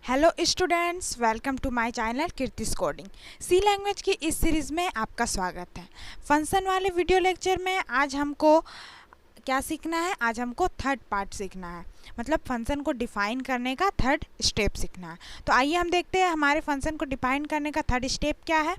Hello students, welcome to my channel Keerti's coding. C language की इस series में आपका स्वागत है। फंक्शन वाले वीडियो लेक्चर में आज हमको क्या सीखना है? आज हमको थर्ड पार्ट सीखना है, मतलब फंक्शन को डिफ़ाइन करने का थर्ड स्टेप सीखना है। तो आइए हम देखते हैं हमारे फंक्शन को डिफ़ाइन करने का थर्ड स्टेप क्या है।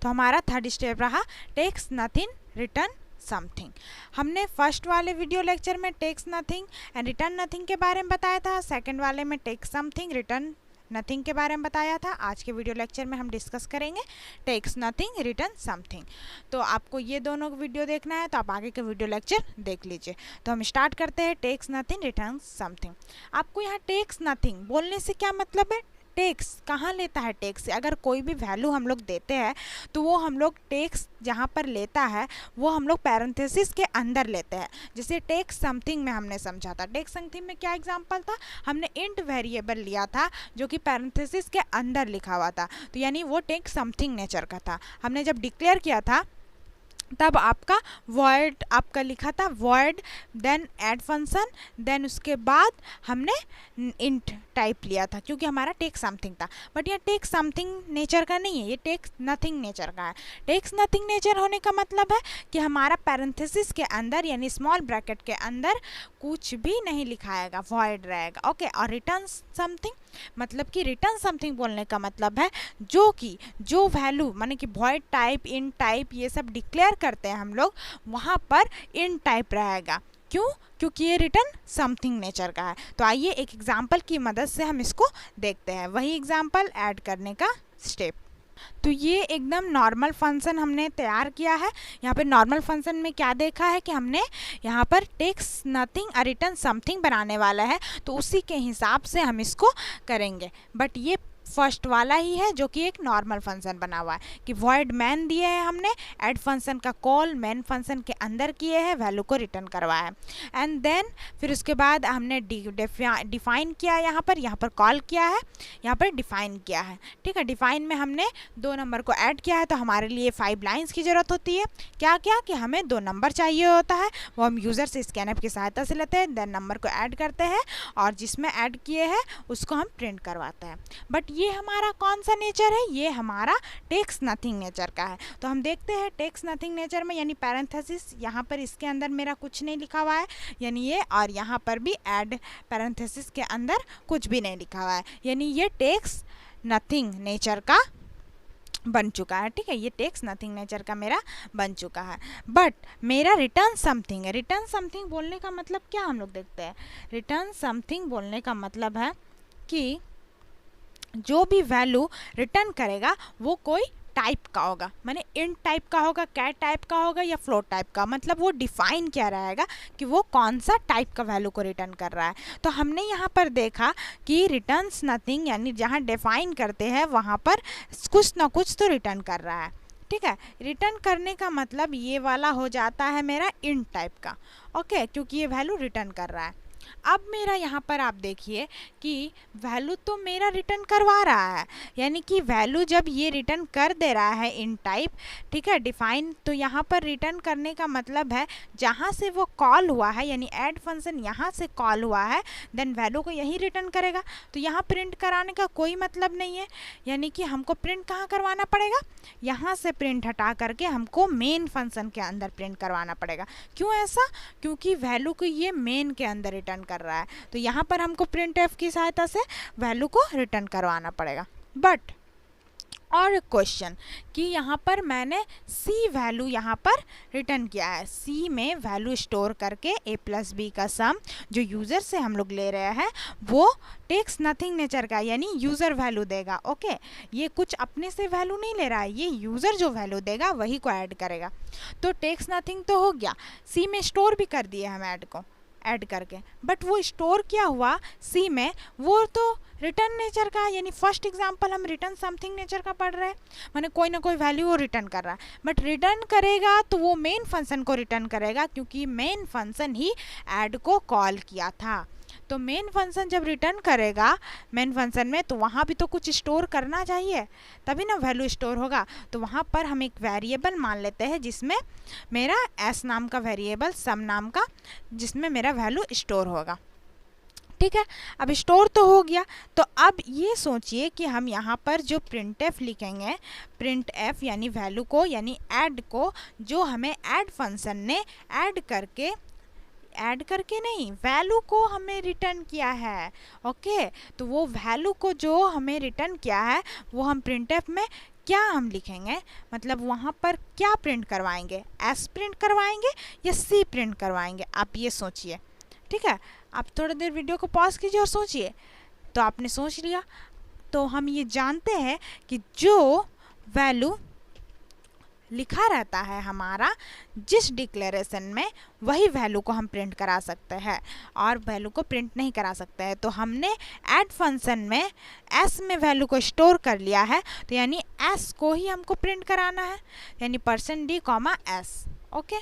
तो हमारा थर्ड स्टेप रहा टेक्स नथिंग रिटर्न समथिंग। हमने फर्स्ट वाले वीडियो लेक्चर में takes nothing and return nothing के बारे में बताया था, सेकंड वाले में टेक्स समथिंग रिटर्न नथिंग के बारे में बताया था। आज के वीडियो लेक्चर में हम डिस्कस करेंगे टेक्स नथिंग रिटर्न समथिंग। तो आपको ये दोनों वीडियो देखना है तो आप आगे के वीडियो लेक्चर देख लीजिए। तो हम स्टार्ट करते हैं टेक्स नथिंग रिटर्न समथिंग। आपको यहाँ टेक्स नथिंग बोलने से क्या मतलब है? टेक्स कहाँ लेता है? टेक्स से अगर कोई भी वैल्यू हम लोग देते हैं तो वो हम लोग टेक्स जहाँ पर लेता है वो हम लोग पैरेंथेसिस के अंदर लेते हैं। जैसे टेक्स समथिंग में हमने समझा था। टेक्स समथिंग में क्या एग्जांपल था? हमने इंट वेरिएबल लिया था जो कि पैरेंथेसिस के अंदर लिखा हुआ था, तो यानी वो टेक्स समथिंग नेचर का था। हमने जब डिक्लेयर किया था तब आपका वॉइड आपका लिखा था void then add function, then उसके बाद हमने इंट टाइप लिया था क्योंकि हमारा टेक समथिंग था। बट यह टेक समथिंग नेचर का नहीं है, ये टेक नथिंग नेचर का है। टेक्स नथिंग नेचर होने का मतलब है कि हमारा पैरेंथेसिस के अंदर यानी स्मॉल ब्रैकेट के अंदर कुछ भी नहीं लिखाएगा, वॉइड रहेगा। ओके, और रिटर्न समथिंग मतलब कि रिटर्न समथिंग बोलने का मतलब है जो वैल्यू माने कि वॉइड टाइप इन टाइप ये सब डिक्लेयर करते हैं हम लोग, वहाँ पर इन टाइप रहेगा। क्यों? क्योंकि ये रिटर्न समथिंग नेचर का है। तो आइए एक एग्जांपल की मदद से हम इसको देखते हैं, वही एग्जांपल ऐड करने का स्टेप। तो ये एकदम नॉर्मल फंक्शन हमने तैयार किया है। यहाँ पे नॉर्मल फंक्शन में क्या देखा है कि हमने यहाँ पर टेक्स नथिंग और रिटर्न समथिंग बनाने वाला है, तो उसी के हिसाब से हम इसको करेंगे। बट ये फर्स्ट वाला ही है जो कि एक नॉर्मल फंक्शन बना हुआ है कि वॉइड मैन दिए है, हमने ऐड फंक्शन का कॉल मैन फंक्शन के अंदर किए हैं, वैल्यू को रिटर्न करवाया है। एंड देन फिर उसके बाद हमने डिफाइन किया, यहाँ पर कॉल किया है, यहाँ पर डिफाइन किया है। ठीक है, डिफाइन में हमने 2 नंबर को ऐड किया है, तो हमारे लिए 5 लाइन्स की ज़रूरत होती है। क्या क्या कि हमें 2 नंबर चाहिए होता है, वो हम यूज़र से स्कैनअप की सहायता से लेते हैं, देन नंबर को ऐड करते हैं और जिसमें ऐड किए हैं उसको हम प्रिंट करवाते हैं। बट ये हमारा कौन सा नेचर है? ये हमारा टेक्स नथिंग नेचर का है। तो हम देखते हैं टेक्स नथिंग नेचर में यानी पैरेंथेसिस, यहाँ पर इसके अंदर मेरा कुछ नहीं लिखा हुआ है यानी ये, और यहाँ पर भी ऐड पैरेंथेसिस के अंदर कुछ भी नहीं लिखा हुआ है, यानी ये टेक्स नथिंग नेचर का बन चुका है। ठीक है, ये टेक्स नथिंग नेचर का मेरा बन चुका है। बट मेरा रिटर्न समथिंग है। रिटर्न समथिंग बोलने का मतलब क्या हम लोग देखते हैं। रिटर्न समथिंग बोलने का मतलब है कि जो भी वैल्यू रिटर्न करेगा वो कोई टाइप का होगा, माने इंट टाइप का होगा, कैट टाइप का होगा या फ्लोट टाइप का, मतलब वो डिफाइन क्या रहेगा कि वो कौन सा टाइप का वैल्यू को रिटर्न कर रहा है। तो हमने यहाँ पर देखा कि रिटर्न्स नथिंग यानी जहाँ डिफाइन करते हैं वहाँ पर कुछ ना कुछ तो रिटर्न कर रहा है। ठीक है, रिटर्न करने का मतलब ये वाला हो जाता है मेरा इंट टाइप का। ओके, क्योंकि ये वैल्यू रिटर्न कर रहा है। अब मेरा यहाँ पर आप देखिए कि वैल्यू तो मेरा रिटर्न करवा रहा है, यानी कि वैल्यू जब ये रिटर्न कर दे रहा है इन टाइप, ठीक है डिफाइन, तो यहाँ पर रिटर्न करने का मतलब है जहाँ से वो कॉल हुआ है यानी ऐड फंक्शन यहाँ से कॉल हुआ है, देन वैल्यू को यही रिटर्न करेगा। तो यहाँ प्रिंट कराने का कोई मतलब नहीं है, यानी कि हमको प्रिंट कहाँ करवाना पड़ेगा? यहाँ से प्रिंट हटा करके हमको मेन फंक्शन के अंदर प्रिंट करवाना पड़ेगा। क्यों ऐसा? क्योंकि वैल्यू को ये मेन के अंदर रिटर्न कर रहा है, तो यहाँ पर हमको प्रिंट एफ की सहायता से वैल्यू को रिटर्न करवाना पड़ेगा। बट और एक क्वेश्चन कि यहाँ पर मैंने सी वैल्यू यहाँ पर रिटर्न किया है, सी में वैल्यू स्टोर करके a प्लस बी का सम जो यूज़र से हम लोग ले रहे हैं वो टेक्स नथिंग नेचर का यानी यूज़र वैल्यू देगा। ओके, ये कुछ अपने से वैल्यू नहीं ले रहा है, ये यूज़र जो वैल्यू देगा वही को ऐड करेगा। तो टेक्स नथिंग तो हो गया, सी में स्टोर भी कर दिए हम ऐड करके, बट वो स्टोर किया हुआ सी में वो तो रिटर्न नेचर का, यानी फर्स्ट एग्जांपल हम रिटर्न समथिंग नेचर का पढ़ रहे हैं, माने कोई ना कोई वैल्यू वो रिटर्न कर रहा है। बट रिटर्न करेगा तो वो मेन फंक्शन को रिटर्न करेगा क्योंकि मेन फंक्शन ही ऐड को कॉल किया था। तो मेन फंक्शन जब रिटर्न करेगा मेन फंक्शन में तो वहाँ भी तो कुछ स्टोर करना चाहिए, तभी ना वैल्यू स्टोर होगा। तो वहाँ पर हम एक वेरिएबल मान लेते हैं जिसमें मेरा एस नाम का वेरिएबल सम नाम का, जिसमें मेरा वैल्यू स्टोर होगा। ठीक है। अब स्टोर तो हो गया, तो अब ये सोचिए कि हम यहाँ पर जो printf लिखेंगे, printf यानी वैल्यू को यानी ऐड को, जो हमें ऐड फंक्शन ने ऐड करके नहीं, वैल्यू को हमें रिटर्न किया है। ओके, तो वो वैल्यू को जो हमें रिटर्न किया है वो हम printf में क्या हम लिखेंगे, मतलब वहाँ पर क्या प्रिंट करवाएंगे, s प्रिंट करवाएंगे या c प्रिंट करवाएंगे, आप ये सोचिए। ठीक है, आप थोड़ी देर वीडियो को पॉज कीजिए और सोचिए। तो आपने सोच लिया, तो हम ये जानते हैं कि जो वैल्यू लिखा रहता है हमारा जिस डिक्लेरेशन में, वही वैल्यू को हम प्रिंट करा सकते हैं और वैल्यू को प्रिंट नहीं करा सकते हैं। तो हमने ऐड फंक्शन में s में वैल्यू को स्टोर कर लिया है, तो यानी s को ही हमको प्रिंट कराना है, यानी %d, s। ओके,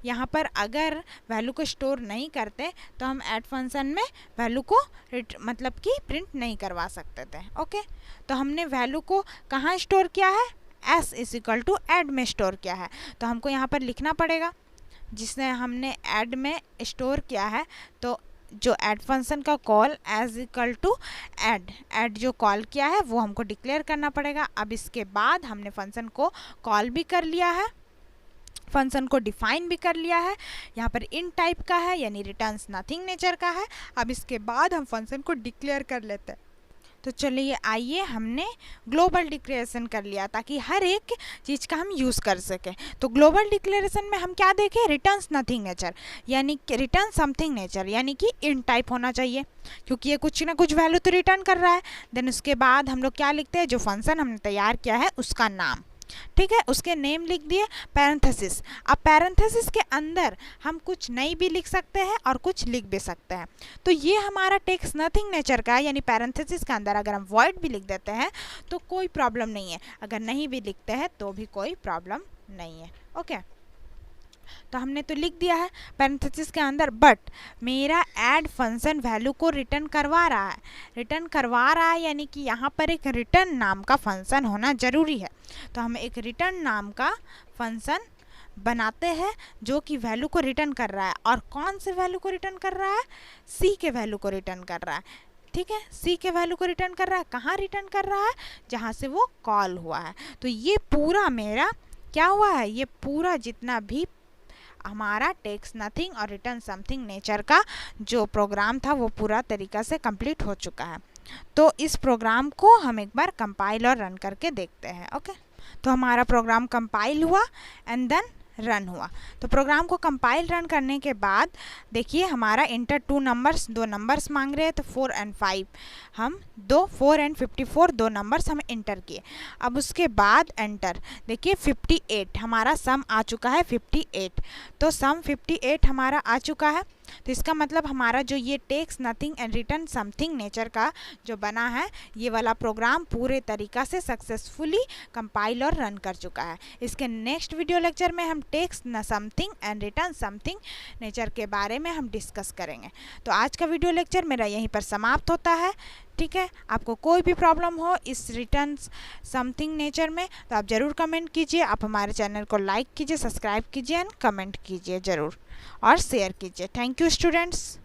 यहाँ पर अगर वैल्यू को स्टोर नहीं करते तो हम ऐड फंक्शन में वैल्यू को मतलब कि प्रिंट नहीं करवा सकते थे। ओके, तो हमने वैल्यू को कहाँ स्टोर किया है, s is equal to add में स्टोर किया है। तो हमको यहाँ पर लिखना पड़ेगा, जिसने हमने ऐड में स्टोर किया है, तो जो ऐड फंक्शन का call as equal to add जो कॉल किया है वो हमको डिक्लेयर करना पड़ेगा। अब इसके बाद हमने फंक्शन को कॉल भी कर लिया है, फंक्शन को डिफाइन भी कर लिया है, यहाँ पर इन टाइप का है यानी रिटर्न्स नथिंग नेचर का है। अब इसके बाद हम फंक्शन को डिक्लेयर कर लेते हैं। तो चलिए आइए, हमने ग्लोबल डिक्लेरेशन कर लिया ताकि हर एक चीज़ का हम यूज़ कर सकें। तो ग्लोबल डिक्लेरेशन में हम क्या देखें, रिटर्न्स नथिंग नेचर यानी कि रिटर्न समथिंग नेचर यानी कि इन टाइप होना चाहिए, क्योंकि ये कुछ ना कुछ वैल्यू तो रिटर्न कर रहा है। देन उसके बाद हम लोग क्या लिखते हैं, जो फंक्शन हमने तैयार किया है उसका नाम। ठीक है, उसके नेम लिख दिए, पैरेंथेसिस। अब पैरेंथेसिस के अंदर हम कुछ नहीं भी लिख सकते हैं और कुछ लिख भी सकते हैं। तो ये हमारा टेक्स्ट नथिंग नेचर का है, यानी पैरेंथेसिस के अंदर अगर हम वॉइड भी लिख देते हैं तो कोई प्रॉब्लम नहीं है, अगर नहीं भी लिखते हैं तो भी कोई प्रॉब्लम नहीं है। ओके, तो हमने तो लिख दिया है पैरेंथेसिस के अंदर, बट मेरा ऐड फंक्शन वैल्यू को रिटर्न करवा रहा है यानी कि यहाँ पर एक रिटर्न नाम का फंक्शन होना ज़रूरी है। तो हम एक रिटर्न नाम का फंक्शन बनाते हैं जो कि वैल्यू को रिटर्न कर रहा है। और कौन से वैल्यू को रिटर्न कर रहा है, c के वैल्यू को रिटर्न कर रहा है। ठीक है, c के वैल्यू को रिटर्न कर रहा है, कहाँ रिटर्न कर रहा है, जहाँ से वो कॉल हुआ है। तो ये पूरा मेरा क्या हुआ है, ये पूरा जितना भी हमारा टेक्स्ट नथिंग और रिटर्न समथिंग नेचर का जो प्रोग्राम था वो पूरा तरीका से कंप्लीट हो चुका है। तो इस प्रोग्राम को हम एक बार कंपाइल और रन करके देखते हैं। ओके, तो हमारा प्रोग्राम कंपाइल हुआ एंड देन रन हुआ। तो प्रोग्राम को कंपाइल रन करने के बाद देखिए हमारा इंटर 2 नंबर्स, 2 नंबर्स मांग रहे हैं, तो 4 and 5 हम 4 and 54 2 नंबर्स हम इंटर किए। अब उसके बाद एंटर, देखिए 58 हमारा सम आ चुका है 58। तो सम 58 हमारा आ चुका है। तो इसका मतलब हमारा जो ये text nothing and return something nature का जो बना है, ये वाला प्रोग्राम पूरे तरीका से सक्सेसफुली कंपाइल और रन कर चुका है। इसके नेक्स्ट वीडियो लेक्चर में हम text something and return something nature के बारे में हम डिस्कस करेंगे। तो आज का वीडियो लेक्चर मेरा यहीं पर समाप्त होता है। ठीक है, आपको कोई भी प्रॉब्लम हो इस रिटर्न समथिंग नेचर में तो आप ज़रूर कमेंट कीजिए। आप हमारे चैनल को लाइक कीजिए, सब्सक्राइब कीजिए एंड कमेंट कीजिए ज़रूर और शेयर कीजिए। Thank you students.